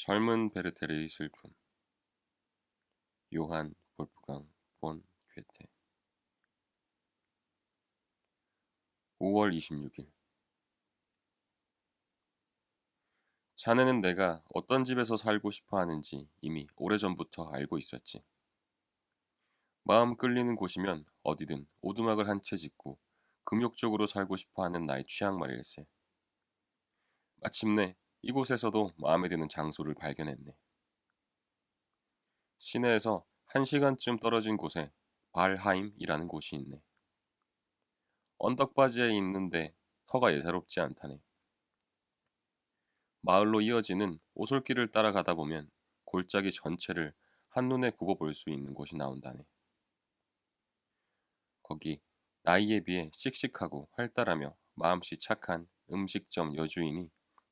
젊은 베르테르의 슬픔. 요한 볼프강 폰 괴테. 5월 26일. 자네는 내가 어떤 집에서 살고 싶어 하는지 이미 오래전부터 알고 있었지. 마음 끌리는 곳이면 어디든 오두막을 한 채 짓고 금욕적으로 살고 싶어 하는 나의 취향 말일세. 마침내 이곳에서도 마음에 드는 장소를 발견했네. 시내에서 1시간쯤 떨어진 곳에 발하임이라는 곳이 있네. 언덕바지에 있는데 터가 예사롭지 않다네. 마을로 이어지는 오솔길을 따라가다 보면 골짜기 전체를 한눈에 굽어볼 수 있는 곳이 나온다네. 거기 나이에 비해 씩씩하고 활달하며 마음씨 착한 음식점 여주인이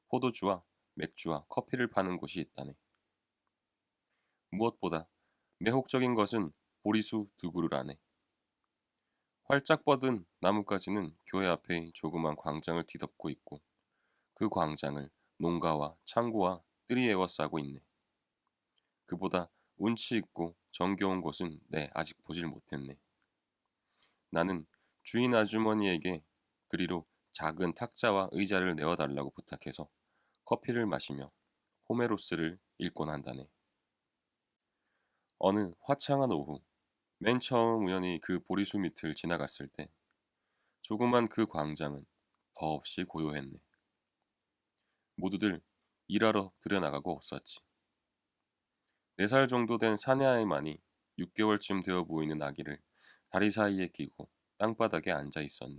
포도주와 맥주와 커피를 파는 곳이 있다네. 무엇보다 매혹적인 것은 보리수 두 그루라네. 활짝 뻗은 나뭇가지는 교회 앞의 조그만 광장을 뒤덮고 있고 그 광장을 농가와 창고와 뜰이 에워싸고 있네. 그보다 운치 있고 정겨운 곳은 아직 보질 못했네. 나는 주인 아주머니에게 그리로 작은 탁자와 의자를 내어달라고 부탁해서 커피를 마시며 호메로스를 읽곤 한다네. 어느 화창한 오후, 맨 처음 우연히 그 보리수 밑을 지나갔을 때 조그만 그 광장은 더없이 고요했네. 모두들 일하러 들여나가고 없었지. 4살 정도 된 사내아이만이 6개월쯤 되어 보이는 아기를 다리 사이에 끼고 땅바닥에 앉아 있었네.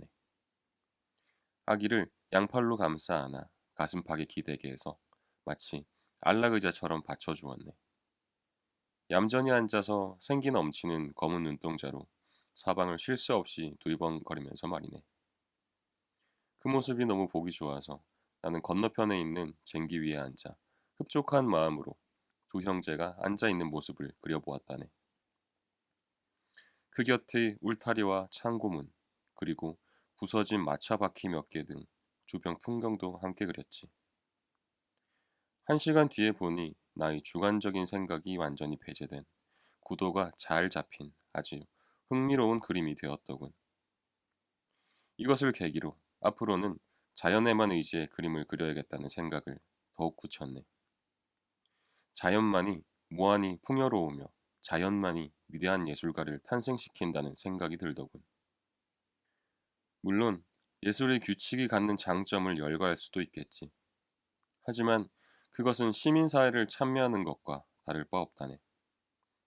아기를 양팔로 감싸 안아 가슴팍에 기대게 해서 마치 안락의자처럼 받쳐주었네. 얌전히 앉아서 생기 넘치는 검은 눈동자로 사방을 쉴 새 없이 두리번거리면서 말이네. 그 모습이 너무 보기 좋아서 나는 건너편에 있는 쟁기 위에 앉아 흡족한 마음으로 두 형제가 앉아 있는 모습을 그려보았다네. 그 곁의 울타리와 창고문, 그리고 부서진 마차바퀴 몇 개 등 주변 풍경도 함께 그렸지. 1시간 뒤에 보니 나의 주관적인 생각이 완전히 배제된 구도가 잘 잡힌 아주 흥미로운 그림이 되었더군. 이것을 계기로 앞으로는 자연에만 의지해 그림을 그려야겠다는 생각을 더욱 굳혔네. 자연만이 무한히 풍요로우며 자연만이 위대한 예술가를 탄생시킨다는 생각이 들더군. 물론 예술의 규칙이 갖는 장점을 열거할 수도 있겠지. 하지만 그것은 시민사회를 참여하는 것과 다를 바 없다네.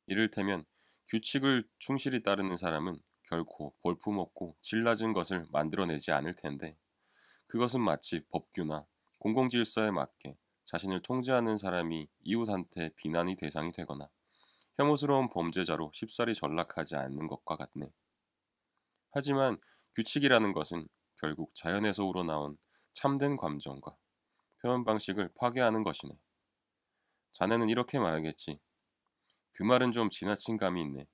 이를테면 규칙을 충실히 따르는 사람은 결코 볼품없고 질 낮은 것을 만들어내지 않을 텐데 그것은 마치 법규나 공공질서에 맞게 자신을 통제하는 사람이 이웃한테 비난의 대상이 되거나 혐오스러운 범죄자로 쉽사리 전락하지 않는 것과 같네. 하지만 규칙이라는 것은 결국 자연에서 우러나온 참된 감정과 표현 방식을 파괴하는 것이네. 자네는 이렇게 말하겠지. 그 말은 좀 지나친 감이 있네.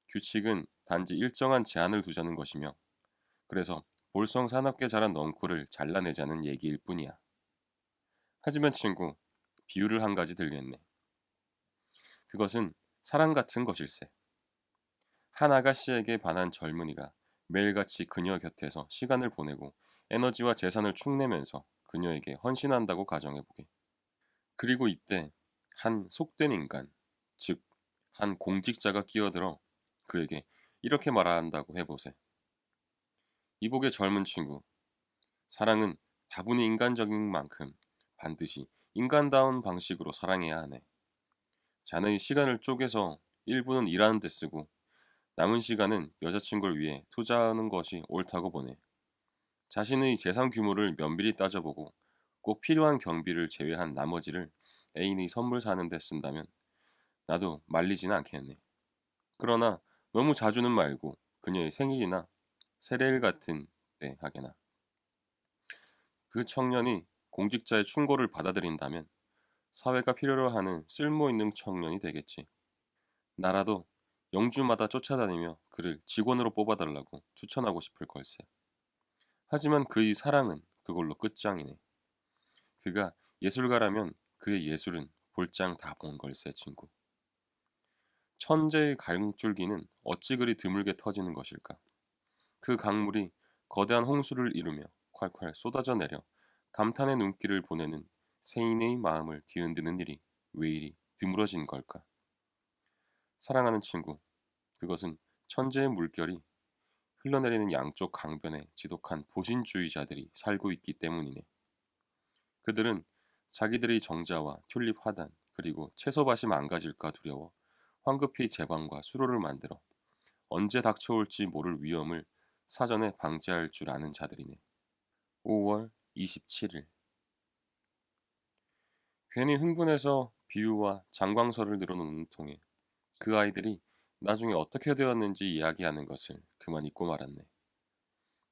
규칙은 단지 일정한 제한을 두자는 것이며, 그래서 볼성사납게 자란 넝쿨을 잘라내자는 얘기일 뿐이야. 하지만 친구, 비유를 한 가지 들겠네. 그것은 사랑 같은 것일세. 한 아가씨에게 반한 젊은이가 매일같이 그녀 곁에서 시간을 보내고 에너지와 재산을 축내면서 그녀에게 헌신한다고 가정해보게. 그리고 이때 한 속된 인간, 즉, 한 공직자가 끼어들어 그에게 이렇게 말한다고 해보세. 이복의 젊은 친구, 사랑은 다분히 인간적인 만큼 반드시 인간다운 방식으로 사랑해야 하네. 자네의 시간을 쪼개서 일부는 일하는 데 쓰고 남은 시간은 여자친구를 위해 투자하는 것이 옳다고 보네. 자신의 재산 규모를 면밀히 따져보고 꼭 필요한 경비를 제외한 나머지를 애인의 선물 사는 데 쓴다면 나도 말리지는 않겠네. 그러나 너무 자주는 말고 그녀의 생일이나 세례일 같은 때 하게나. 그 청년이 공직자의 충고를 받아들인다면 사회가 필요로 하는 쓸모있는 청년이 되겠지. 나라도 영주마다 쫓아다니며 그를 직원으로 뽑아달라고 추천하고 싶을 걸세. 하지만 그의 사랑은 그걸로 끝장이네. 그가 예술가라면 그의 예술은 볼장 다 본 걸세 친구. 천재의 갈줄기는 어찌 그리 드물게 터지는 것일까? 그 강물이 거대한 홍수를 이루며 콸콸 쏟아져 내려 감탄의 눈길을 보내는 세인의 마음을 뒤흔드는 일이 왜 이리 드물어진 걸까? 사랑하는 친구, 그것은 천재의 물결이 흘러내리는 양쪽 강변에 지독한 보신주의자들이 살고 있기 때문이네. 그들은 자기들의 정자와 튤립 화단 그리고 채소밭이 망가질까 두려워 황급히 제방과 수로를 만들어 언제 닥쳐올지 모를 위험을 사전에 방지할 줄 아는 자들이네. 5월 27일. 괜히 흥분해서 비유와 장광설을 늘어놓는 통에 그 아이들이 나중에 어떻게 되었는지 이야기하는 것을 그만 잊고 말았네.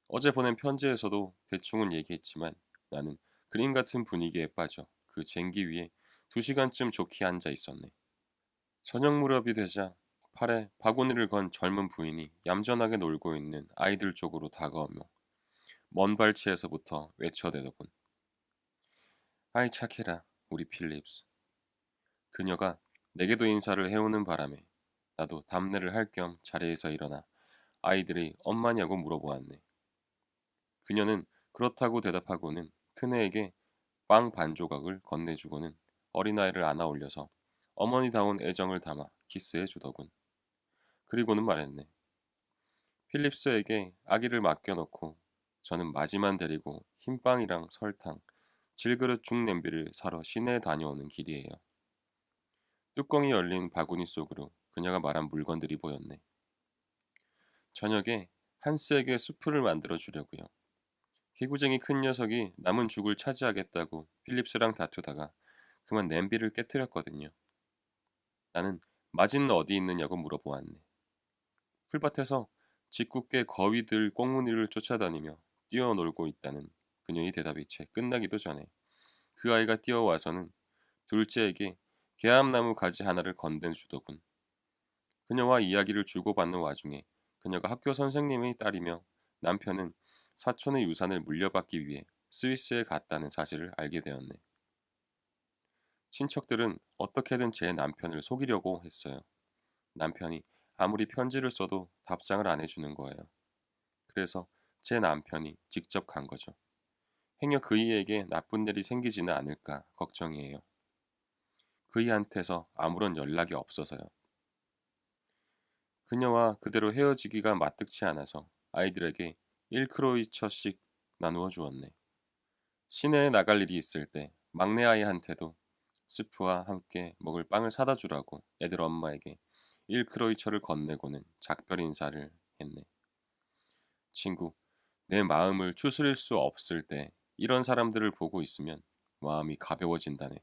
어제 보낸 편지에서도 대충은 얘기했지만 나는 그림 같은 분위기에 빠져 그 쟁기 위에 2시간쯤 좋게 앉아 있었네. 저녁 무렵이 되자 팔에 바구니를 건 젊은 부인이 얌전하게 놀고 있는 아이들 쪽으로 다가오며 먼 발치에서부터 외쳐대더군. 아이 착해라, 우리 필립스. 그녀가 내게도 인사를 해오는 바람에 나도 답례를 할 겸 자리에서 일어나 아이들이 엄마냐고 물어보았네. 그녀는 그렇다고 대답하고는 큰애에게 빵 반 조각을 건네주고는 어린아이를 안아 올려서 어머니다운 애정을 담아 키스해 주더군. 그리고는 말했네. 필립스에게 아기를 맡겨놓고 저는 마지만 데리고 흰빵이랑 설탕, 질그릇 죽 냄비를 사러 시내에 다녀오는 길이에요. 뚜껑이 열린 바구니 속으로 그녀가 말한 물건들이 보였네. 저녁에 한스에게 수프를 만들어 주려고요. 개구쟁이 큰 녀석이 남은 죽을 차지하겠다고 필립스랑 다투다가 그만 냄비를 깨뜨렸거든요. 나는 마진은 어디 있느냐고 물어보았네. 풀밭에서 짓궂게 거위들 꽁무니를 쫓아다니며 뛰어놀고 있다는 그녀의 대답이 채 끝나기도 전에 그 아이가 뛰어와서는 둘째에게 개암나무 가지 하나를 건네주더군. 그녀와 이야기를 주고받는 와중에 그녀가 학교 선생님의 딸이며 남편은 사촌의 유산을 물려받기 위해 스위스에 갔다는 사실을 알게 되었네. 친척들은 어떻게든 제 남편을 속이려고 했어요. 남편이 아무리 편지를 써도 답장을 안 해주는 거예요. 그래서 제 남편이 직접 간 거죠. 행여 그이에게 나쁜 일이 생기지는 않을까 걱정이에요. 그이한테서 아무런 연락이 없어서요. 그녀와 그대로 헤어지기가 마뜩치 않아서 아이들에게 1크로이처씩 나누어 주었네. 시내에 나갈 일이 있을 때 막내 아이한테도 스프와 함께 먹을 빵을 사다 주라고 애들 엄마에게 1크로이처를 건네고는 작별 인사를 했네. 친구, 내 마음을 추스릴 수 없을 때 이런 사람들을 보고 있으면 마음이 가벼워진다네.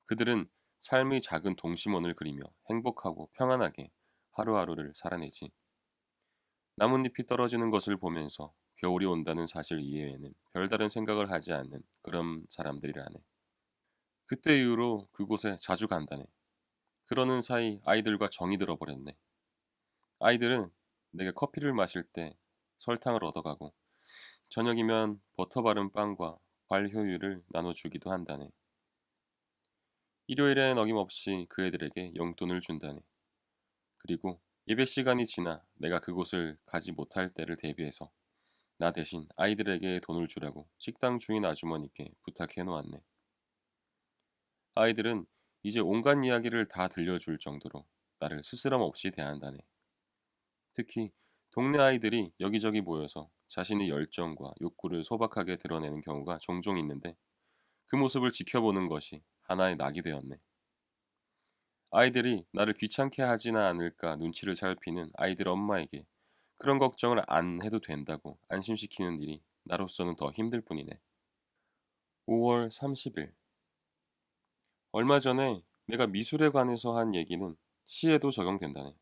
그들은 삶의 작은 동심원을 그리며 행복하고 평안하게 하루하루를 살아내지. 나뭇잎이 떨어지는 것을 보면서 겨울이 온다는 사실 이외에는 별다른 생각을 하지 않는 그런 사람들이라네. 그때 이후로 그곳에 자주 간다네. 그러는 사이 아이들과 정이 들어버렸네. 아이들은 내게 커피를 마실 때 설탕을 얻어가고 저녁이면 버터 바른 빵과 발효유를 나눠주기도 한다네. 일요일엔 어김없이 그 애들에게 용돈을 준다네. 그리고 예배 시간이 지나 내가 그곳을 가지 못할 때를 대비해서 나 대신 아이들에게 돈을 주라고 식당 주인 아주머니께 부탁해 놓았네. 아이들은 이제 온갖 이야기를 다 들려줄 정도로 나를 스스럼 없이 대한다네. 특히 동네 아이들이 여기저기 모여서 자신의 열정과 욕구를 소박하게 드러내는 경우가 종종 있는데 그 모습을 지켜보는 것이 하나의 낙이 되었네. 아이들이 나를 귀찮게 하지는 않을까 눈치를 살피는 아이들 엄마에게 그런 걱정을 안 해도 된다고 안심시키는 일이 나로서는 더 힘들 뿐이네. 5월 30일. 얼마 전에 내가 미술에 관해서 한 얘기는 시에도 적용된다네.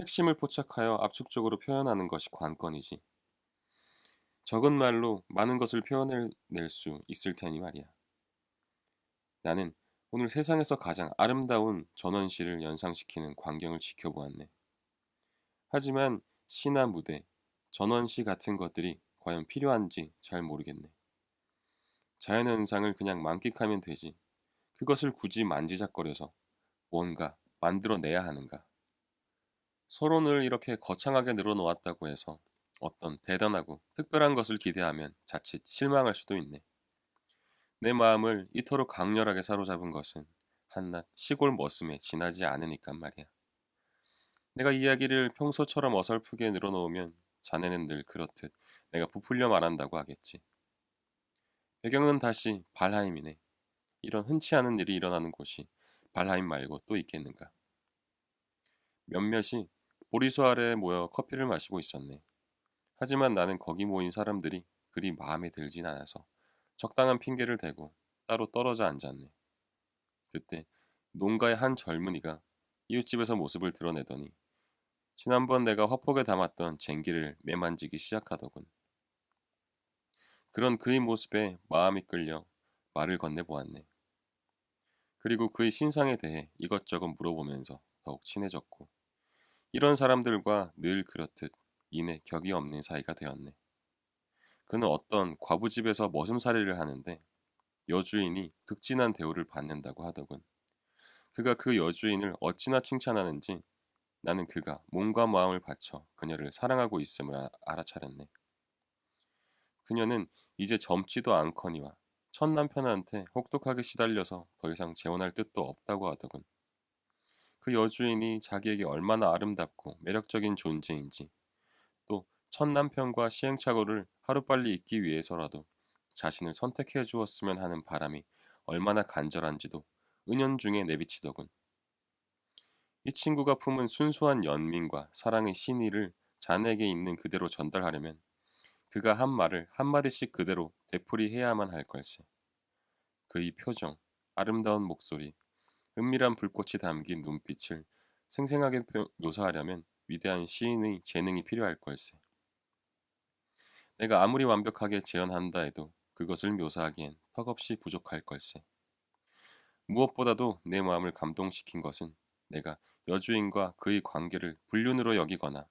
핵심을 포착하여 압축적으로 표현하는 것이 관건이지. 적은 말로 많은 것을 표현해낼 수 있을 테니 말이야. 나는 오늘 세상에서 가장 아름다운 전원시를 연상시키는 광경을 지켜보았네. 하지만 시나 무대, 전원시 같은 것들이 과연 필요한지 잘 모르겠네. 자연의 은상을 그냥 만끽하면 되지. 그것을 굳이 만지작거려서 뭔가 만들어내야 하는가? 서로 늘 이렇게 거창하게 늘어놓았다고 해서 어떤 대단하고 특별한 것을 기대하면 자칫 실망할 수도 있네. 내 마음을 이토록 강렬하게 사로잡은 것은 한낱 시골 머슴에 지나지 않으니까 말이야. 내가 이야기를 평소처럼 어설프게 늘어놓으면 자네는 늘 그렇듯 내가 부풀려 말한다고 하겠지. 배경은 다시 발하임이네. 이런 흔치 않은 일이 일어나는 곳이 발하임 말고 또 있겠는가. 몇몇이 보리수 아래에 모여 커피를 마시고 있었네. 하지만 나는 거기 모인 사람들이 그리 마음에 들진 않아서 적당한 핑계를 대고 따로 떨어져 앉았네. 그때 농가의 한 젊은이가 이웃집에서 모습을 드러내더니 지난번 내가 화폭에 담았던 쟁기를 매만지기 시작하더군. 그런 그의 모습에 마음이 끌려 말을 건네보았네. 그리고 그의 신상에 대해 이것저것 물어보면서 더욱 친해졌고 이런 사람들과 늘 그렇듯 이내 격이 없는 사이가 되었네. 그는 어떤 과부집에서 머슴살이를 하는데 여주인이 극진한 대우를 받는다고 하더군. 그가 그 여주인을 어찌나 칭찬하는지 나는 그가 몸과 마음을 바쳐 그녀를 사랑하고 있음을 알아차렸네. 그녀는 이제 젊지도 않거니와 첫 남편한테 혹독하게 시달려서 더 이상 재혼할 뜻도 없다고 하더군. 그 여주인이 자기에게 얼마나 아름답고 매력적인 존재인지 또 첫 남편과 시행착오를 하루빨리 잊기 위해서라도 자신을 선택해 주었으면 하는 바람이 얼마나 간절한지도 은연중에 내비치더군. 이 친구가 품은 순수한 연민과 사랑의 신의를 자네에게 있는 그대로 전달하려면 그가 한 말을 한마디씩 그대로 되풀이해야만 할 걸세. 그의 표정, 아름다운 목소리, 은밀한 불꽃이 담긴 눈빛을 생생하게 묘사하려면 위대한 시인의 재능이 필요할 걸세. 내가 아무리 완벽하게 재현한다 해도 그것을 묘사하기엔 턱없이 부족할 걸세. 무엇보다도 내 마음을 감동시킨 것은 내가 여주인과 그의 관계를 불륜으로 여기거나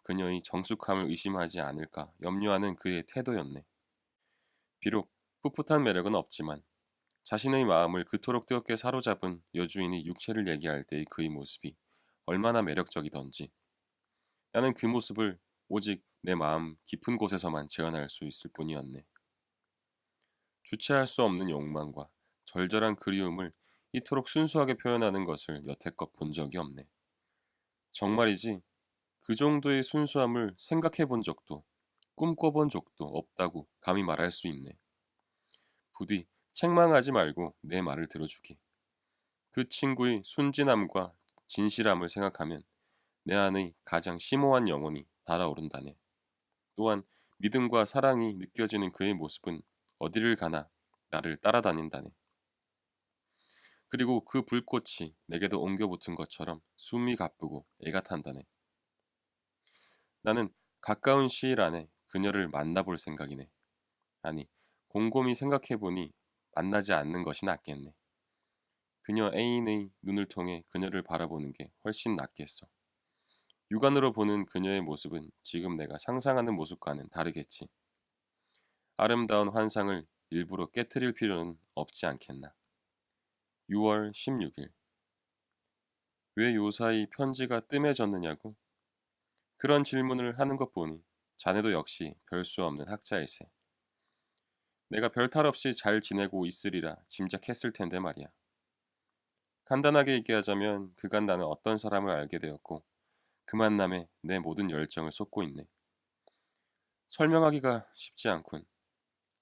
그녀의 정숙함을 의심하지 않을까 염려하는 그의 태도였네. 비록 풋풋한 매력은 없지만 자신의 마음을 그토록 뜨겁게 사로잡은 여주인의 육체를 얘기할 때의 그의 모습이 얼마나 매력적이던지 나는 그 모습을 오직 내 마음 깊은 곳에서만 재현할 수 있을 뿐이었네. 주체할 수 없는 욕망과 절절한 그리움을 이토록 순수하게 표현하는 것을 여태껏 본 적이 없네. 정말이지 그 정도의 순수함을 생각해 본 적도 꿈꿔본 적도 없다고 감히 말할 수 있네. 부디 책망하지 말고 내 말을 들어주기. 그 친구의 순진함과 진실함을 생각하면 내 안의 가장 심오한 영혼이 달아오른다네. 또한 믿음과 사랑이 느껴지는 그의 모습은 어디를 가나 나를 따라다닌다네. 그리고 그 불꽃이 내게도 옮겨 붙은 것처럼 숨이 가쁘고 애가 탄다네. 나는 가까운 시일 안에 그녀를 만나볼 생각이네. 아니, 곰곰이 생각해보니 만나지 않는 것이 낫겠네. 그녀 애인의 눈을 통해 그녀를 바라보는 게 훨씬 낫겠어. 육안으로 보는 그녀의 모습은 지금 내가 상상하는 모습과는 다르겠지. 아름다운 환상을 일부러 깨트릴 필요는 없지 않겠나. 6월 16일. 왜 요사이 편지가 뜸해졌느냐고? 그런 질문을 하는 것 보니 자네도 역시 별 수 없는 학자일세. 내가 별 탈 없이 잘 지내고 있으리라 짐작했을 텐데 말이야. 간단하게 얘기하자면 그간 나는 어떤 사람을 알게 되었고 그 만남에 내 모든 열정을 쏟고 있네. 설명하기가 쉽지 않군.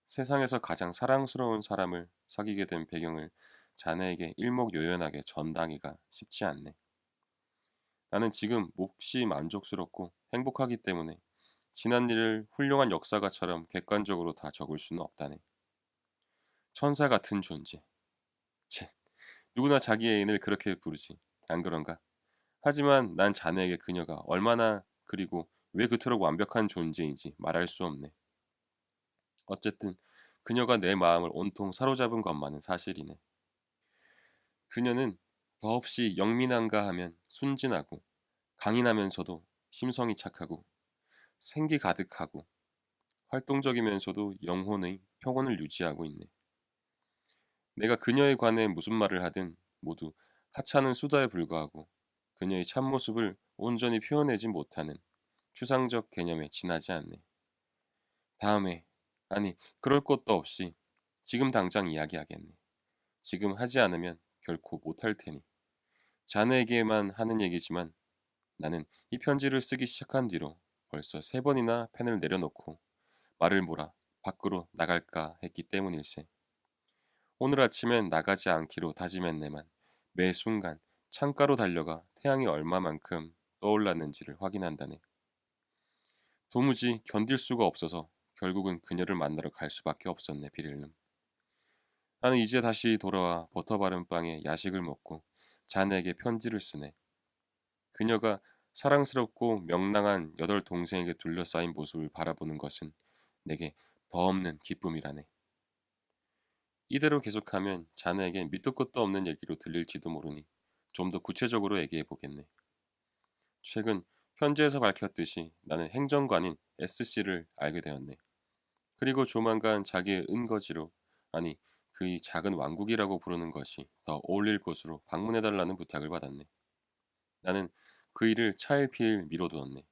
세상에서 가장 사랑스러운 사람을 사귀게 된 배경을 자네에게 일목요연하게 전당하기가 쉽지 않네. 나는 지금 몹시 만족스럽고 행복하기 때문에 지난 일을 훌륭한 역사가처럼 객관적으로 다 적을 수는 없다네. 천사 같은 존재. 채, 누구나 자기 애인을 그렇게 부르지. 안 그런가? 하지만 난 자네에게 그녀가 얼마나 그리고 왜 그토록 완벽한 존재인지 말할 수 없네. 어쨌든 그녀가 내 마음을 온통 사로잡은 것만은 사실이네. 그녀는 더없이 영민한가 하면 순진하고 강인하면서도 심성이 착하고 생기 가득하고 활동적이면서도 영혼의 평온을 유지하고 있네. 내가 그녀에 관해 무슨 말을 하든 모두 하찮은 수다에 불과하고 그녀의 참모습을 온전히 표현하지 못하는 추상적 개념에 지나지 않네. 다음에, 아니, 그럴 것도 없이 지금 당장 이야기하겠네. 지금 하지 않으면 결코 못할 테니. 자네에게만 하는 얘기지만 나는 이 편지를 쓰기 시작한 뒤로 벌써 3번이나 펜을 내려놓고 말을 몰아 밖으로 나갈까 했기 때문일세. 오늘 아침엔 나가지 않기로 다짐했네만 매 순간 창가로 달려가 태양이 얼마만큼 떠올랐는지를 확인한다네. 도무지 견딜 수가 없어서 결국은 그녀를 만나러 갈 수밖에 없었네, 비릴름. 나는 이제 다시 돌아와 버터 바른 빵에 야식을 먹고 자네에게 편지를 쓰네. 그녀가 사랑스럽고 명랑한 8동생에게 둘러싸인 모습을 바라보는 것은 내게 더 없는 기쁨이라네. 이대로 계속하면 자네에겐 밑도 끝도 없는 얘기로 들릴지도 모르니 좀 더 구체적으로 얘기해 보겠네. 최근 편지에서 밝혔듯이 나는 행정관인 SC를 알게 되었네. 그리고 조만간 자기의 은거지로, 아니 그의 작은 왕국이라고 부르는 것이 더 어울릴 곳으로 방문해달라는 부탁을 받았네. 나는 그 일을 차일피일 미뤄두었네.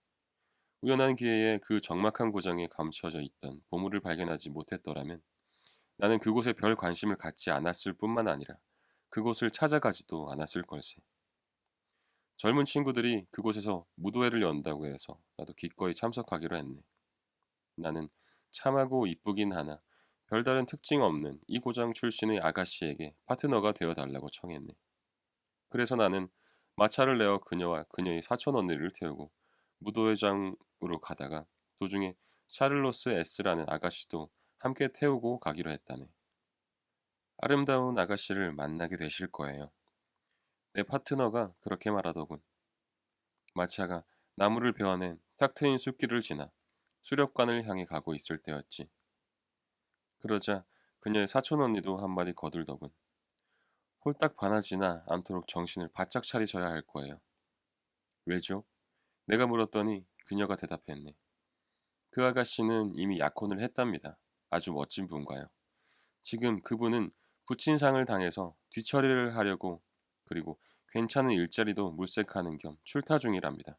우연한 기회에 그 적막한 고장에 감춰져 있던 보물을 발견하지 못했더라면 나는 그곳에 별 관심을 갖지 않았을 뿐만 아니라 그곳을 찾아가지도 않았을 걸세. 젊은 친구들이 그곳에서 무도회를 연다고 해서 나도 기꺼이 참석하기로 했네. 나는 참하고 이쁘긴 하나 별다른 특징 없는 이 고장 출신의 아가씨에게 파트너가 되어 달라고 청했네. 그래서 나는 마차를 내어 그녀와 그녀의 사촌 언니를 태우고 무도회장으로 가다가 도중에 샤를로스 S라는 아가씨도 함께 태우고 가기로 했다네. 아름다운 아가씨를 만나게 되실 거예요. 내 파트너가 그렇게 말하더군. 마차가 나무를 베어낸 탁 트인 숲길을 지나 수렵관을 향해 가고 있을 때였지. 그러자 그녀의 사촌 언니도 한마디 거들더군. 홀딱 반하지나 않도록 정신을 바짝 차리셔야 할 거예요. 왜죠? 내가 물었더니 그녀가 대답했네. 그 아가씨는 이미 약혼을 했답니다. 아주 멋진 분과요. 지금 그분은 부친상을 당해서 뒤처리를 하려고, 그리고 괜찮은 일자리도 물색하는 겸 출타 중이랍니다.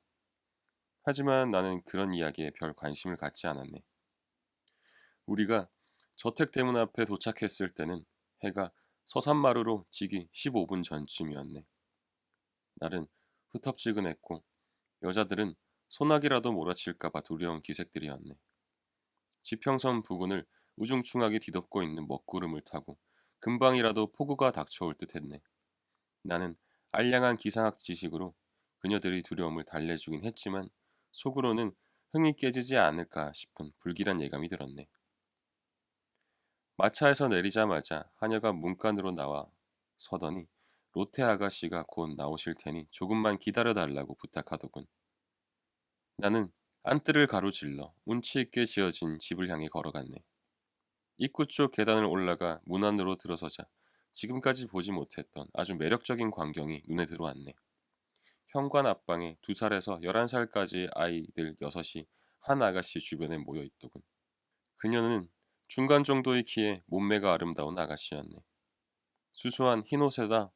하지만 나는 그런 이야기에 별 관심을 갖지 않았네. 우리가 저택대문 앞에 도착했을 때는 해가 서산마루로 지기 15분 전쯤이었네. 날은 후텁지근했고 여자들은 소나기라도 몰아칠까봐 두려운 기색들이었네. 지평선 부근을 우중충하게 뒤덮고 있는 먹구름을 타고 금방이라도 폭우가 닥쳐올 듯했네. 나는 알량한 기상학 지식으로 그녀들의 두려움을 달래주긴 했지만 속으로는 흥이 깨지지 않을까 싶은 불길한 예감이 들었네. 마차에서 내리자마자 하녀가 문간으로 나와 서더니 로테 아가씨가 곧 나오실 테니 조금만 기다려달라고 부탁하더군. 나는 안뜰을 가로질러 운치 있게 지어진 집을 향해 걸어갔네. 입구 쪽 계단을 올라가 문 안으로 들어서자 지금까지 보지 못했던 아주 매력적인 광경이 눈에 들어왔네. 현관 앞방에 2살에서 11살까지 아이들 6이 한 아가씨 주변에 모여 있더군. 그녀는 중간 정도의 키에 몸매가 아름다운 아가씨였네. 수수한 흰 옷에다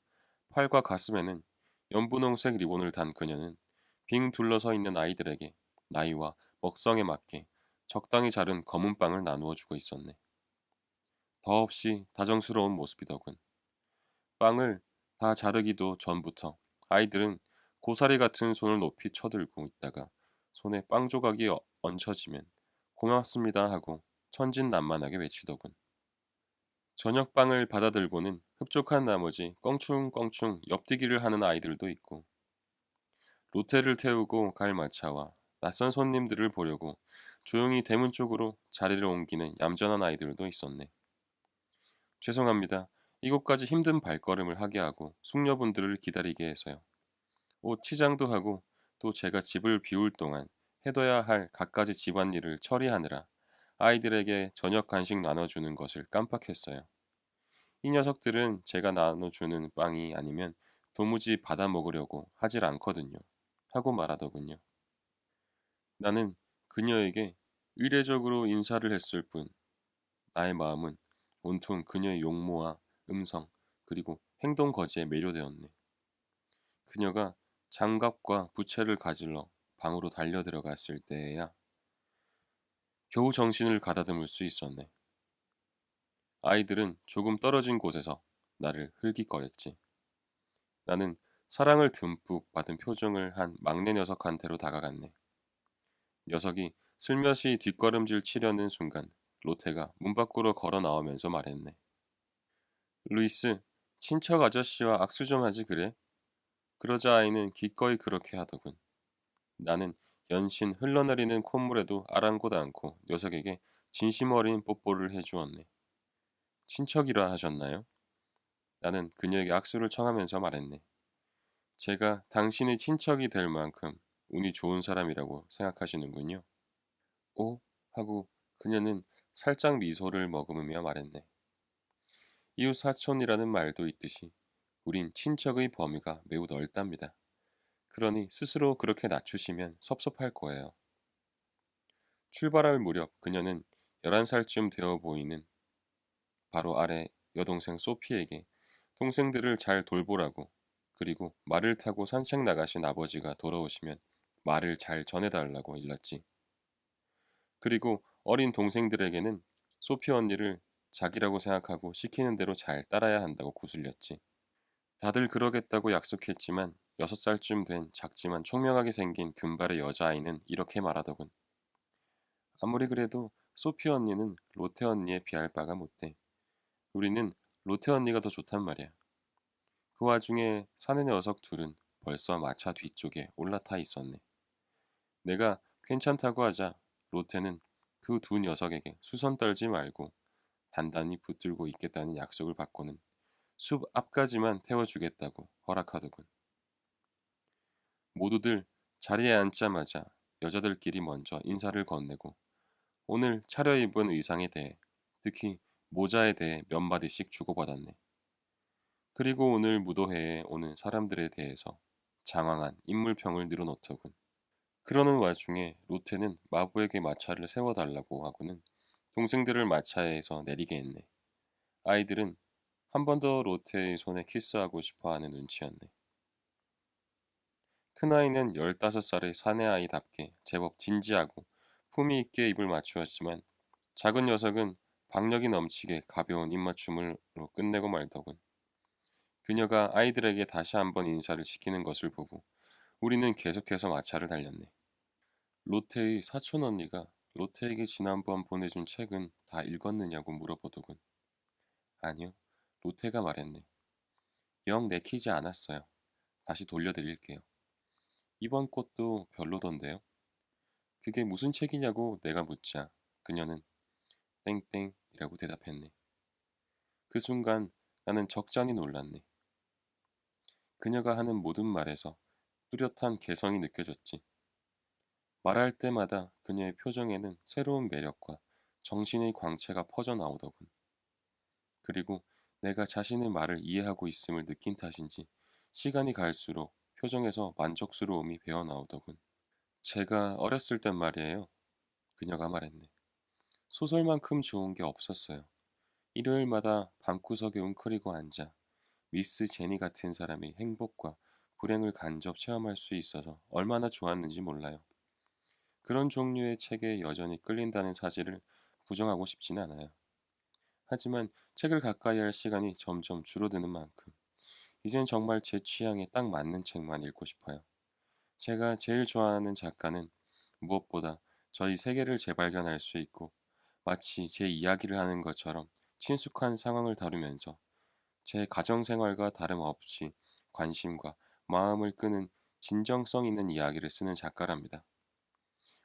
팔과 가슴에는 연분홍색 리본을 단 그녀는 빙 둘러서 있는 아이들에게 나이와 먹성에 맞게 적당히 자른 검은 빵을 나누어 주고 있었네. 더없이 다정스러운 모습이더군. 빵을 다 자르기도 전부터 아이들은 고사리 같은 손을 높이 쳐들고 있다가 손에 빵 조각이 얹혀지면 고맙습니다 하고 천진난만하게 외치더군. 저녁빵을 받아들고는 흡족한 나머지 껑충껑충 엽뛰기를 하는 아이들도 있고 로테를 태우고 갈 마차와 낯선 손님들을 보려고 조용히 대문 쪽으로 자리를 옮기는 얌전한 아이들도 있었네. 죄송합니다. 이곳까지 힘든 발걸음을 하게 하고 숙녀분들을 기다리게 해서요. 옷 치장도 하고 또 제가 집을 비울 동안 해둬야 할 갖가지 집안일을 처리하느라 아이들에게 저녁 간식 나눠주는 것을 깜빡했어요. 이 녀석들은 제가 나눠주는 빵이 아니면 도무지 받아 먹으려고 하질 않거든요. 하고 말하더군요. 나는 그녀에게 의례적으로 인사를 했을 뿐 나의 마음은 온통 그녀의 용모와 음성, 그리고 행동 거지에 매료되었네. 그녀가 장갑과 부채를 가질러 방으로 달려 들어갔을 때에야 겨우 정신을 가다듬을 수 있었네. 아이들은 조금 떨어진 곳에서 나를 흘깃거렸지. 나는 사랑을 듬뿍 받은 표정을 한 막내 녀석한테로 다가갔네. 녀석이 슬며시 뒷걸음질 치려는 순간 로테가 문 밖으로 걸어 나오면서 말했네. 루이스, 친척 아저씨와 악수 좀 하지 그래? 그러자 아이는 기꺼이 그렇게 하더군. 나는 연신 흘러내리는 콧물에도 아랑곳 않고 녀석에게 진심 어린 뽀뽀를 해주었네. 친척이라 하셨나요? 나는 그녀에게 악수를 청하면서 말했네. 제가 당신의 친척이 될 만큼 운이 좋은 사람이라고 생각하시는군요. 오? 하고 그녀는 살짝 미소를 머금으며 말했네. 이웃 사촌이라는 말도 있듯이 우린 친척의 범위가 매우 넓답니다. 그러니 스스로 그렇게 낮추시면 섭섭할 거예요. 출발할 무렵 그녀는 11살쯤 되어 보이는 바로 아래 여동생 소피에게 동생들을 잘 돌보라고 그리고 말을 타고 산책 나가신 아버지가 돌아오시면 말을 잘 전해달라고 일렀지. 그리고 어린 동생들에게는 소피 언니를 자기라고 생각하고 시키는 대로 잘 따라야 한다고 구슬렸지. 다들 그러겠다고 약속했지만 6살쯤 된 작지만 총명하게 생긴 금발의 여자아이는 이렇게 말하더군. 아무리 그래도 소피 언니는 로테 언니에 비할 바가 못돼. 우리는 로테 언니가 더 좋단 말이야. 그 와중에 사내 녀석 둘은 벌써 마차 뒤쪽에 올라타 있었네. 내가 괜찮다고 하자 로테는 그 두 녀석에게 수선 떨지 말고 단단히 붙들고 있겠다는 약속을 받고는 숲 앞까지만 태워주겠다고 허락하더군. 모두들 자리에 앉자마자 여자들끼리 먼저 인사를 건네고 오늘 차려입은 의상에 대해, 특히 모자에 대해 몇 마디씩 주고받았네. 그리고 오늘 무도회에 오는 사람들에 대해서 장황한 인물평을 늘어놓더군. 그러는 와중에 로테는 마부에게 마차를 세워달라고 하고는 동생들을 마차에서 내리게 했네. 아이들은 한 번 더 로테의 손에 키스하고 싶어 하는 눈치였네. 큰아이는 15살의 사내아이답게 제법 진지하고 품위 있게 입을 맞추었지만 작은 녀석은 박력이 넘치게 가벼운 입맞춤으로 끝내고 말더군. 그녀가 아이들에게 다시 한번 인사를 시키는 것을 보고 우리는 계속해서 마차를 달렸네. 로테의 사촌 언니가 로테에게 지난번 보내준 책은 다 읽었느냐고 물어보더군. 아니요, 로테가 말했네. 영 내키지 않았어요. 다시 돌려드릴게요. 이번 것도 별로던데요. 그게 무슨 책이냐고 내가 묻자 그녀는 땡땡이라고 대답했네. 그 순간 나는 적잖이 놀랐네. 그녀가 하는 모든 말에서 뚜렷한 개성이 느껴졌지. 말할 때마다 그녀의 표정에는 새로운 매력과 정신의 광채가 퍼져 나오더군. 그리고 내가 자신의 말을 이해하고 있음을 느낀 탓인지 시간이 갈수록 표정에서 만족스러움이 배어 나오더군. 제가 어렸을 땐 말이에요. 그녀가 말했네. 소설만큼 좋은 게 없었어요. 일요일마다 방구석에 웅크리고 앉아 미스 제니 같은 사람의 행복과 불행을 간접 체험할 수 있어서 얼마나 좋았는지 몰라요. 그런 종류의 책에 여전히 끌린다는 사실을 부정하고 싶진 않아요. 하지만 책을 가까이 할 시간이 점점 줄어드는 만큼 이젠 정말 제 취향에 딱 맞는 책만 읽고 싶어요. 제가 제일 좋아하는 작가는 무엇보다 저희 세계를 재발견할 수 있고 마치 제 이야기를 하는 것처럼 친숙한 상황을 다루면서 제 가정생활과 다름없이 관심과 마음을 끄는 진정성 있는 이야기를 쓰는 작가랍니다.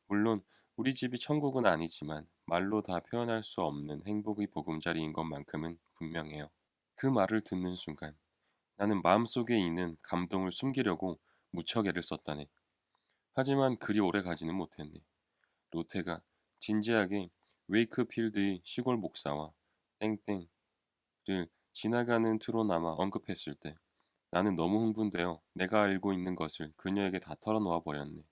물론 우리 집이 천국은 아니지만 말로 다 표현할 수 없는 행복의 보금자리인 것만큼은 분명해요. 그 말을 듣는 순간 나는 마음속에 있는 감동을 숨기려고 무척 애를 썼다네. 하지만 그리 오래 가지는 못했네. 로테가 진지하게 웨이크필드의 시골 목사와 땡땡을 지나가는 투로나마 언급했을 때 나는 너무 흥분되어 내가 알고 있는 것을 그녀에게 다 털어놓아 버렸네.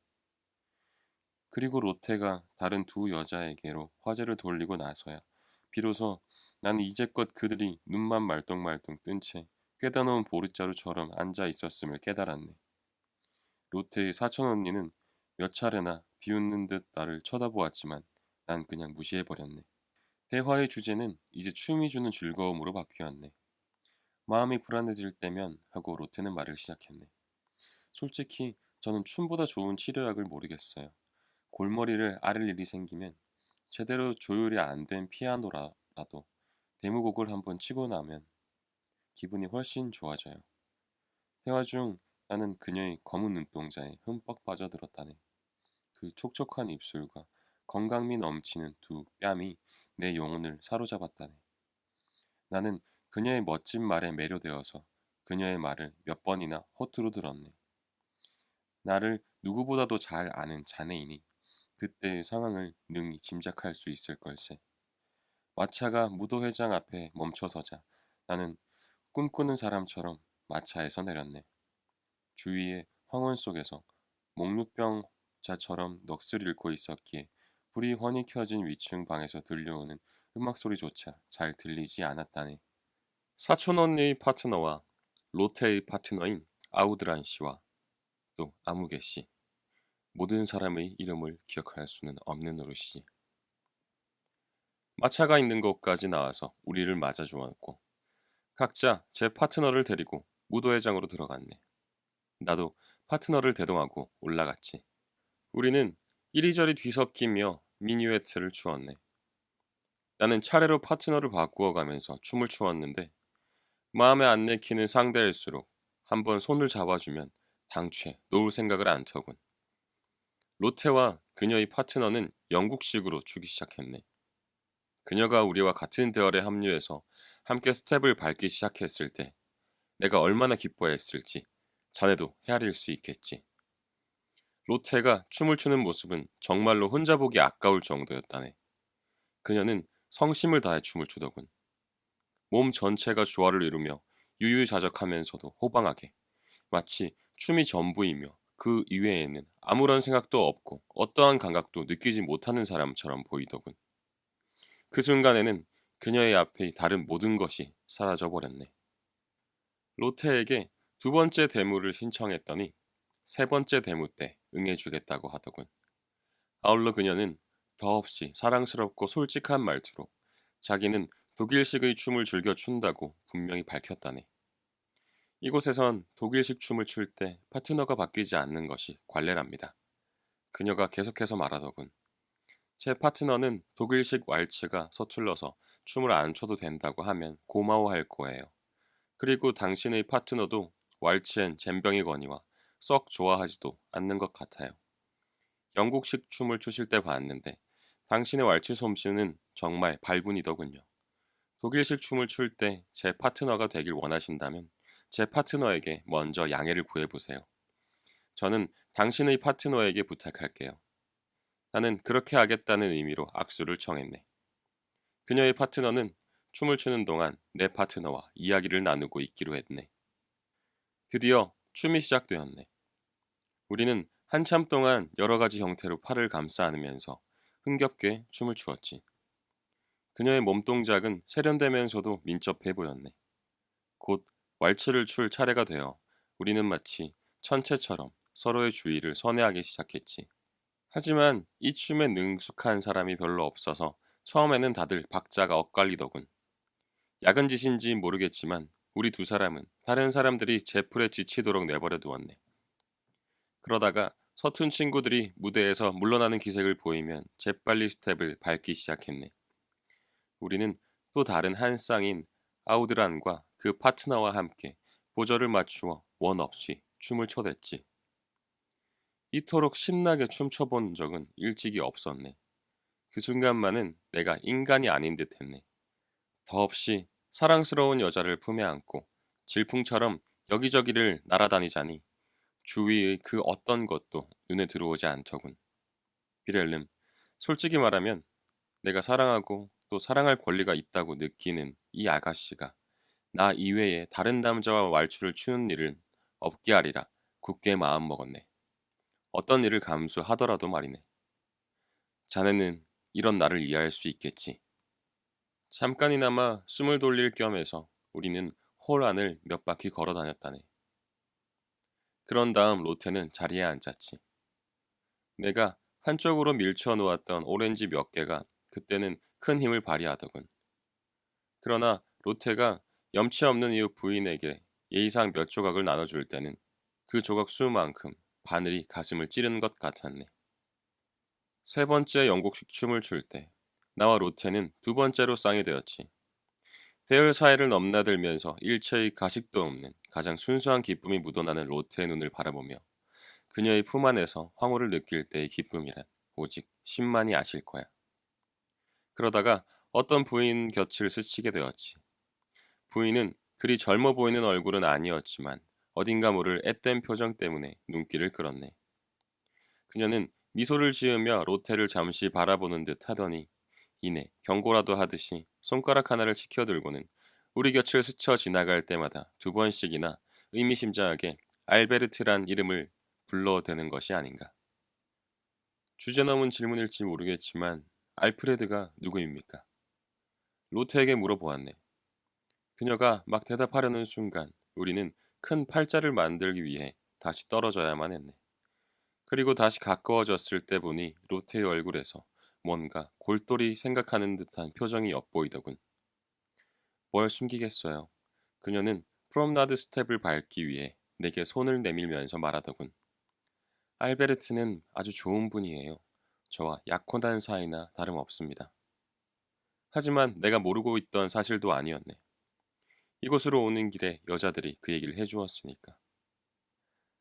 그리고 로테가 다른 두 여자에게로 화제를 돌리고 나서야 비로소 나는 이제껏 그들이 눈만 말똥말똥 뜬 채 꿰다 놓은 보릿자루처럼 앉아 있었음을 깨달았네. 로테의 사촌 언니는 몇 차례나 비웃는 듯 나를 쳐다보았지만 난 그냥 무시해버렸네. 대화의 주제는 이제 춤이 주는 즐거움으로 바뀌었네. 마음이 불안해질 때면 하고 로테는 말을 시작했네. 솔직히 저는 춤보다 좋은 치료약을 모르겠어요. 골머리를 앓을 일이 생기면 제대로 조율이 안 된 피아노라도 데모곡을 한번 치고 나면 기분이 훨씬 좋아져요. 대화 중 나는 그녀의 검은 눈동자에 흠뻑 빠져들었다네. 그 촉촉한 입술과 건강미 넘치는 두 뺨이 내 영혼을 사로잡았다네. 나는 그녀의 멋진 말에 매료되어서 그녀의 말을 몇 번이나 허투루 들었네. 나를 누구보다도 잘 아는 자네이니 그때의 상황을 능히 짐작할 수 있을 걸세. 마차가 무도회장 앞에 멈춰서자 나는 꿈꾸는 사람처럼 마차에서 내렸네. 주위의 황혼 속에서 목류병자처럼 넋을 잃고 있었기에 불이 훤히 켜진 위층 방에서 들려오는 음악 소리조차 잘 들리지 않았다네. 사촌 언니의 파트너와 로테의 파트너인 아우드란 씨와 또 아무개 씨, 모든 사람의 이름을 기억할 수는 없는 노릇이지. 마차가 있는 곳까지 나와서 우리를 맞아 주었고 각자 제 파트너를 데리고 무도회장으로 들어갔네. 나도 파트너를 대동하고 올라갔지. 우리는 이리저리 뒤섞이며 미뉴에트를 추었네. 나는 차례로 파트너를 바꾸어 가면서 춤을 추었는데 마음에 안 내키는 상대일수록 한번 손을 잡아주면 당최 놓을 생각을 안 터군. 로테와 그녀의 파트너는 영국식으로 추기 시작했네. 그녀가 우리와 같은 대열에 합류해서 함께 스텝을 밟기 시작했을 때 내가 얼마나 기뻐했을지 자네도 헤아릴 수 있겠지. 로테가 춤을 추는 모습은 정말로 혼자 보기 아까울 정도였다네. 그녀는 성심을 다해 춤을 추더군. 몸 전체가 조화를 이루며 유유자적하면서도 호방하게 마치 춤이 전부이며 그 이외에는 아무런 생각도 없고 어떠한 감각도 느끼지 못하는 사람처럼 보이더군. 그 순간에는 그녀의 앞에 다른 모든 것이 사라져버렸네. 로테에게 두 번째 대무를 신청했더니 세 번째 대무 때 응해주겠다고 하더군. 아울러 그녀는 더없이 사랑스럽고 솔직한 말투로 자기는 독일식의 춤을 즐겨 춘다고 분명히 밝혔다네. 이곳에선 독일식 춤을 출 때 파트너가 바뀌지 않는 것이 관례랍니다. 그녀가 계속해서 말하더군. 제 파트너는 독일식 왈츠가 서툴러서 춤을 안 춰도 된다고 하면 고마워할 거예요. 그리고 당신의 파트너도 왈츠엔 젬병이거니와 썩 좋아하지도 않는 것 같아요. 영국식 춤을 추실 때 봤는데 당신의 왈츠 솜씨는 정말 발군이더군요. 독일식 춤을 출 때 제 파트너가 되길 원하신다면 제 파트너에게 먼저 양해를 구해보세요. 저는 당신의 파트너에게 부탁할게요. 나는 그렇게 하겠다는 의미로 악수를 청했네. 그녀의 파트너는 춤을 추는 동안 내 파트너와 이야기를 나누고 있기로 했네. 드디어 춤이 시작되었네. 우리는 한참 동안 여러 가지 형태로 팔을 감싸 안으면서 흥겹게 춤을 추었지. 그녀의 몸동작은 세련되면서도 민첩해 보였네. 곧 왈츠를 출 차례가 되어 우리는 마치 천체처럼 서로의 주의를 선회하기 시작했지. 하지만 이 춤에 능숙한 사람이 별로 없어서 처음에는 다들 박자가 엇갈리더군. 야근 짓인지 모르겠지만 우리 두 사람은 다른 사람들이 제풀에 지치도록 내버려 두었네. 그러다가 서툰 친구들이 무대에서 물러나는 기색을 보이면 재빨리 스텝을 밟기 시작했네. 우리는 또 다른 한 쌍인 아우드란과 그 파트너와 함께 보절을 맞추어 원 없이 춤을 춰댔지. 이토록 신나게 춤춰본 적은 일찍이 없었네. 그 순간만은 내가 인간이 아닌 듯 했네. 더없이 사랑스러운 여자를 품에 안고 질풍처럼 여기저기를 날아다니자니 주위의 그 어떤 것도 눈에 들어오지 않더군. 비렐름, 솔직히 말하면 내가 사랑하고 또 사랑할 권리가 있다고 느끼는 이 아가씨가 나 이외에 다른 남자와 왈츠를 추는 일은 없게 하리라 굳게 마음먹었네. 어떤 일을 감수하더라도 말이네. 자네는 이런 나를 이해할 수 있겠지. 잠깐이나마 숨을 돌릴 겸해서 우리는 홀 안을 몇 바퀴 걸어 다녔다네. 그런 다음 로테는 자리에 앉았지. 내가 한쪽으로 밀쳐 놓았던 오렌지 몇 개가 그때는 큰 힘을 발휘하더군. 그러나 로테가 염치 없는 이웃 부인에게 예의상 몇 조각을 나눠줄 때는 그 조각 수만큼 바늘이 가슴을 찌르는 것 같았네. 세 번째 영국식 춤을 출 때 나와 로테는 두 번째로 쌍이 되었지. 대열 사이를 넘나들면서 일체의 가식도 없는 가장 순수한 기쁨이 묻어나는 로테의 눈을 바라보며 그녀의 품 안에서 황홀을 느낄 때의 기쁨이란 오직 신만이 아실 거야. 그러다가 어떤 부인 곁을 스치게 되었지. 부인은 그리 젊어 보이는 얼굴은 아니었지만 어딘가 모를 앳된 표정 때문에 눈길을 끌었네. 그녀는 미소를 지으며 로테를 잠시 바라보는 듯 하더니 이내 경고라도 하듯이 손가락 하나를 치켜들고는 우리 곁을 스쳐 지나갈 때마다 두 번씩이나 의미심장하게 알베르트란 이름을 불러대는 것이 아닌가. 주제넘은 질문일지 모르겠지만 알프레드가 누구입니까? 로테에게 물어보았네. 그녀가 막 대답하려는 순간 우리는 큰 팔자를 만들기 위해 다시 떨어져야만 했네. 그리고 다시 가까워졌을 때 보니 로테의 얼굴에서 뭔가 골똘히 생각하는 듯한 표정이 엿보이더군. 뭘 숨기겠어요. 그녀는 프롬나드 스텝을 밟기 위해 내게 손을 내밀면서 말하더군. 알베르트는 아주 좋은 분이에요. 저와 약혼한 사이나 다름없습니다. 하지만 내가 모르고 있던 사실도 아니었네. 이곳으로 오는 길에 여자들이 그 얘기를 해주었으니까.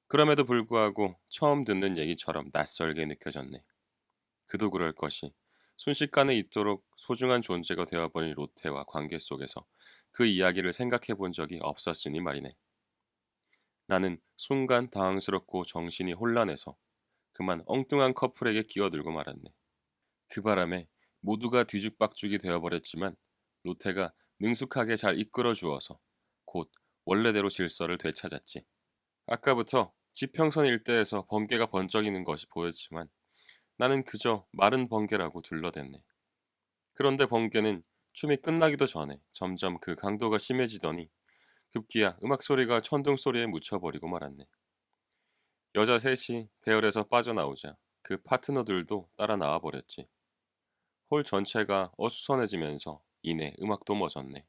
그럼에도 불구하고 처음 듣는 얘기처럼 낯설게 느껴졌네. 그도 그럴 것이 순식간에 있도록 소중한 존재가 되어버린 로테와 관계 속에서 그 이야기를 생각해 본 적이 없었으니 말이네. 나는 순간 당황스럽고 정신이 혼란해서 그만 엉뚱한 커플에게 끼어들고 말았네. 그 바람에 모두가 뒤죽박죽이 되어버렸지만 로테가 능숙하게 잘 이끌어 주어서 곧 원래대로 질서를 되찾았지. 아까부터 지평선 일대에서 번개가 번쩍이는 것이 보였지만 나는 그저 마른 번개라고 둘러댔네. 그런데 번개는 춤이 끝나기도 전에 점점 그 강도가 심해지더니 급기야 음악 소리가 천둥 소리에 묻혀버리고 말았네. 여자 셋이 대열에서 빠져나오자 그 파트너들도 따라 나와버렸지. 홀 전체가 어수선해지면서 이내 음악도 멎었네.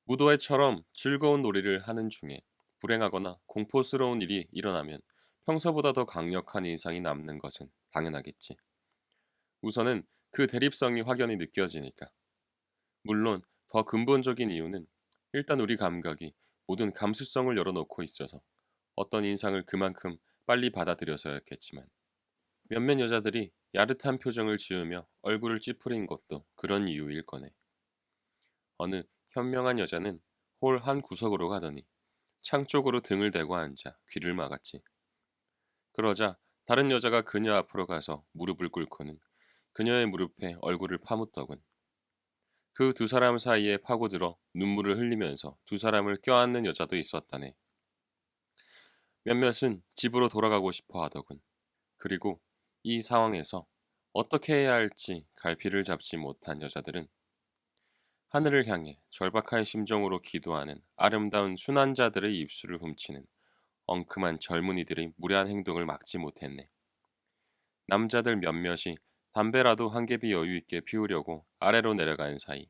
무도회처럼 즐거운 놀이를 하는 중에 불행하거나 공포스러운 일이 일어나면 평소보다 더 강력한 인상이 남는 것은 당연하겠지. 우선은 그 대립성이 확연히 느껴지니까. 물론 더 근본적인 이유는 일단 우리 감각이 모든 감수성을 열어놓고 있어서 어떤 인상을 그만큼 빨리 받아들여서였겠지만 몇몇 여자들이 야릇한 표정을 지으며 얼굴을 찌푸린 것도 그런 이유일 거네. 어느 현명한 여자는 홀 한 구석으로 가더니 창 쪽으로 등을 대고 앉아 귀를 막았지. 그러자 다른 여자가 그녀 앞으로 가서 무릎을 꿇고는 그녀의 무릎에 얼굴을 파묻더군. 그 두 사람 사이에 파고들어 눈물을 흘리면서 두 사람을 껴안는 여자도 있었다네. 몇몇은 집으로 돌아가고 싶어 하더군. 그리고 이 상황에서 어떻게 해야 할지 갈피를 잡지 못한 여자들은 하늘을 향해 절박한 심정으로 기도하는 아름다운 순환자들의 입술을 훔치는 엉큼한 젊은이들의 무례한 행동을 막지 못했네. 남자들 몇몇이 담배라도 한 갭이 여유 있게 피우려고 아래로 내려간 사이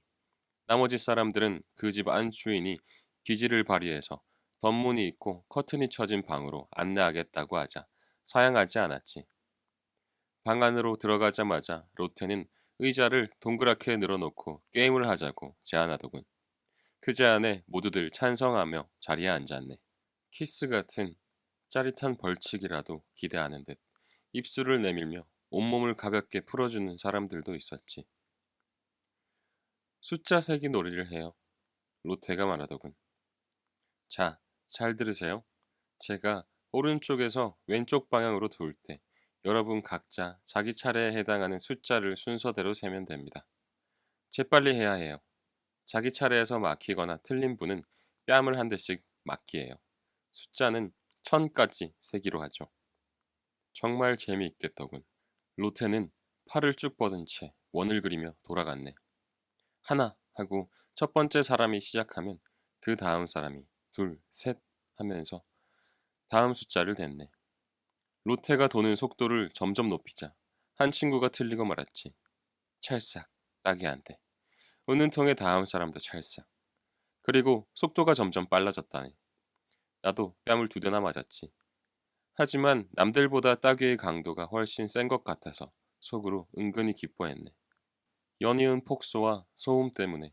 나머지 사람들은 그 집 안주인이 기지를 발휘해서 덧문이 있고 커튼이 쳐진 방으로 안내하겠다고 하자 사양하지 않았지. 방 안으로 들어가자마자 로테는 의자를 동그랗게 늘어놓고 게임을 하자고 제안하더군. 그 제안에 모두들 찬성하며 자리에 앉았네. 키스 같은 짜릿한 벌칙이라도 기대하는 듯 입술을 내밀며 온몸을 가볍게 풀어주는 사람들도 있었지. 숫자 세기 놀이를 해요. 로테가 말하더군. 자, 잘 들으세요. 제가 오른쪽에서 왼쪽 방향으로 돌 때 여러분 각자 자기 차례에 해당하는 숫자를 순서대로 세면 됩니다. 재빨리 해야 해요. 자기 차례에서 막히거나 틀린 분은 뺨을 한 대씩 맞기예요. 숫자는 1000까지 세기로 하죠. 정말 재미있겠더군. 로테는 팔을 쭉 뻗은 채 원을 그리며 돌아갔네. 하나 하고 첫 번째 사람이 시작하면 그 다음 사람이 둘, 셋 하면서 다음 숫자를 댔네. 로테가 도는 속도를 점점 높이자 한 친구가 틀리고 말았지. 찰싹, 딱이 안 돼. 웃는 통에 다음 사람도 찰싹. 그리고 속도가 점점 빨라졌다네. 나도 뺨을 두 대나 맞았지. 하지만 남들보다 따귀의 강도가 훨씬 센 것 같아서 속으로 은근히 기뻐했네. 연이은 폭소와 소음 때문에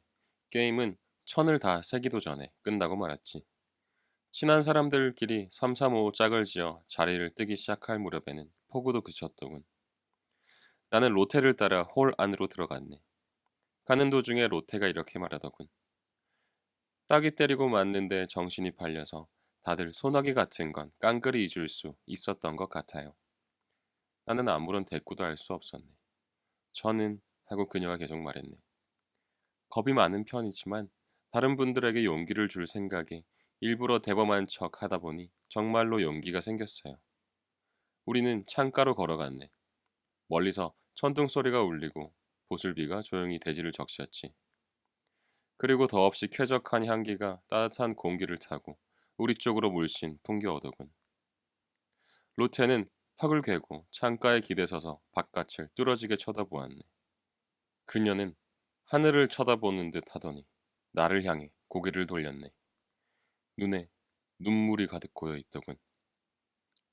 게임은 천을 다 세기도 전에 끝나고 말았지. 친한 사람들끼리 335 짝을 지어 자리를 뜨기 시작할 무렵에는 폭우도 그쳤더군. 나는 로테를 따라 홀 안으로 들어갔네. 가는 도중에 로테가 이렇게 말하더군. 따귀 때리고 맞는데 정신이 팔려서 다들 소나기 같은 건 깡그리 잊을 수 있었던 것 같아요. 나는 아무런 대꾸도 할 수 없었네. 저는 하고 그녀가 계속 말했네. 겁이 많은 편이지만 다른 분들에게 용기를 줄 생각에 일부러 대범한 척 하다 보니 정말로 용기가 생겼어요. 우리는 창가로 걸어갔네. 멀리서 천둥 소리가 울리고 보슬비가 조용히 대지를 적셨지. 그리고 더없이 쾌적한 향기가 따뜻한 공기를 타고 우리 쪽으로 물씬 풍겨오더군. 로테는 턱을 괴고 창가에 기대서서 바깥을 뚫어지게 쳐다보았네. 그녀는 하늘을 쳐다보는 듯 하더니 나를 향해 고개를 돌렸네. 눈에 눈물이 가득 고여 있더군.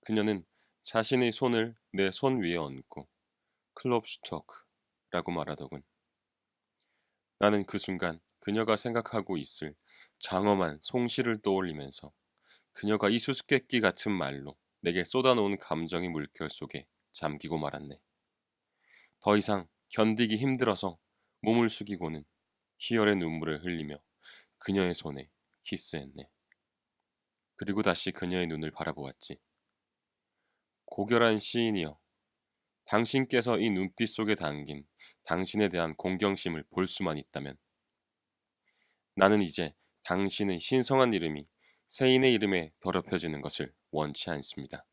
그녀는 자신의 손을 내 손 위에 얹고 클롭슈토크라고 말하더군. 나는 그 순간 그녀가 생각하고 있을 장엄한 송시를 떠올리면서 그녀가 이 수수께끼 같은 말로 내게 쏟아놓은 감정의 물결 속에 잠기고 말았네. 더 이상 견디기 힘들어서 몸을 숙이고는 희열의 눈물을 흘리며 그녀의 손에 키스했네. 그리고 다시 그녀의 눈을 바라보았지. 고결한 시인이여, 당신께서 이 눈빛 속에 담긴 당신에 대한 공경심을 볼 수만 있다면 나는 이제 당신의 신성한 이름이 세인의 이름에 더럽혀지는 것을 원치 않습니다.